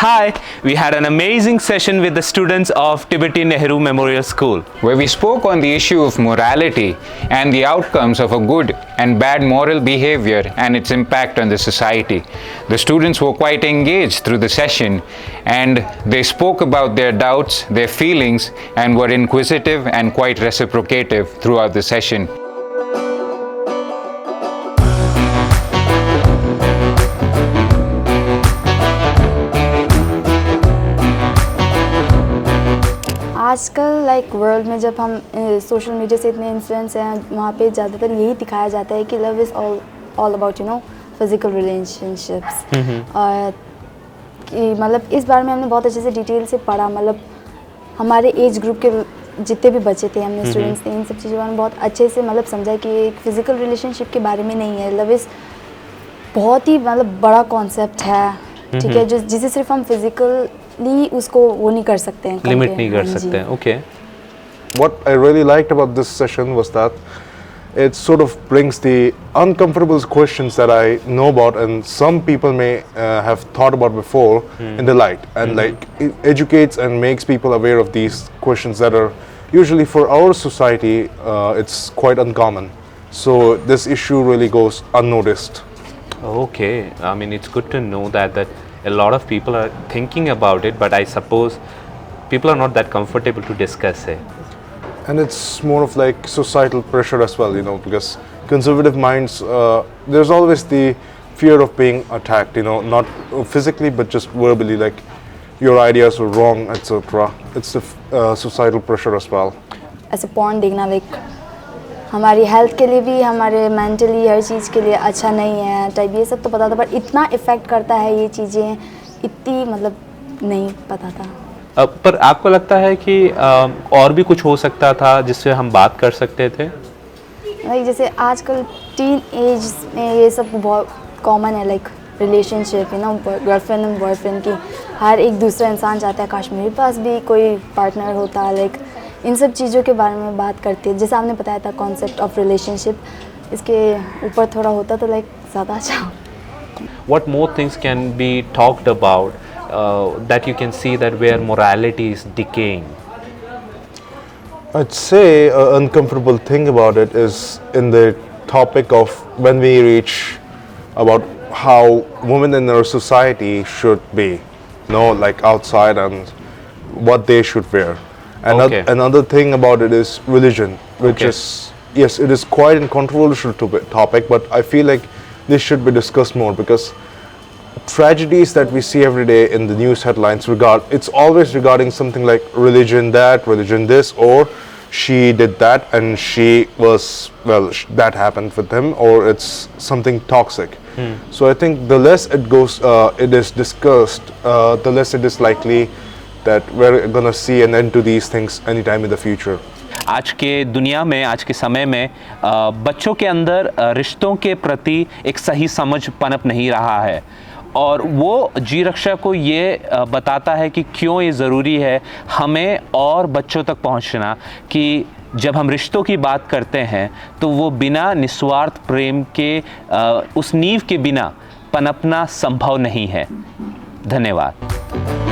Hi, we had an amazing session with the students of Tibetan Nehru Memorial School, where we spoke on the issue of morality and the outcomes of a good and bad moral behavior and its impact on the society. The students were quite engaged through the session, and they spoke about their doubts, their feelings, and were inquisitive and quite reciprocative throughout the session. आजकल like world में जब हम social media से इतने influence हैं, वहाँ पे ज़्यादातर यही दिखाया जाता है कि love is all about physical relationships. और कि मतलब इस बारे में हमने बहुत अच्छे से डिटेल से पढ़ा, मतलब हमारे एज ग्रुप के जितने भी बच्चे थे, हमने स्टूडेंट्स थे, इन सब चीज़ों में बहुत अच्छे से मतलब समझा कि एक फ़िज़िकल रिलेशनशिप के बारे में नहीं है। लव इज़ बहुत ही मतलब बड़ा कॉन्सेप्ट है, ठीक है, जिसे सिर्फ हम फिजिकली उसको वो नहीं कर सकते हैं, लिमिट नहीं कर सकते हैं। Okay, What I really liked about this session was that it sort of brings the uncomfortable questions that I know about and some people may have thought about before in the light, and like it educates and makes people aware of these questions that are usually for our society it's quite uncommon. So this issue really goes unnoticed. okay. I mean, it's good to know that a lot of people are thinking about it, but I suppose people are not that comfortable to discuss it. And it's more of like societal pressure as well, because conservative minds, there's always the fear of being attacked, not physically but just verbally, like your ideas were wrong, etc. It's the societal pressure as well. ऐसे porn देखना like हमारी health के लिए भी, हमारे mentally हर चीज़ के लिए अच्छा नहीं है टाइप, ये सब तो पता था, पर इतना इफ़ेक्ट करता है ये चीज़ें इतनी मतलब नहीं पता था। पर आपको लगता है कि और भी कुछ हो सकता था जिससे हम बात कर सकते थे? लाइक जैसे आजकल टीन एज में ये सब बहुत कॉमन है, like relationship girlfriend and boyfriend की, हर एक दूसरा इंसान चाहता है काश मेरे पास भी कोई पार्टनर होता, लाइक इन सब चीज़ों के बारे में बात करते हैं। जैसे आपने बताया था कॉन्सेप्ट ऑफ रिलेशनशिप, इसके ऊपर थोड़ा होता तो लाइक ज़्यादा अच्छा। What more things can be talked about that you can see that where morality is decaying? I'd say an uncomfortable thing about it is in the topic of when we reach about how women in our society should be, like outside and what they should wear. Okay. Another thing about it is religion, which is, yes, it is quite a controversial topic, but I feel like this should be discussed more, because tragedies that we see every day in the news headlines it's always regarding something like religion this, or she did that and that happened with him, or it's something toxic. So I think the less it is discussed, the less it is likely that we're gonna see an end to these things anytime in the future. आज के दुनिया में, आज के समय में बच्चों के अंदर रिश्तों के प्रति एक सही समझ पनप नहीं रहा है, और वो जी रक्षा को ये बताता है कि क्यों ये ज़रूरी है हमें और बच्चों तक पहुंचना, कि जब हम रिश्तों की बात करते हैं तो वो बिना निस्वार्थ प्रेम के उस नींव के बिना पनपना संभव नहीं है। धन्यवाद।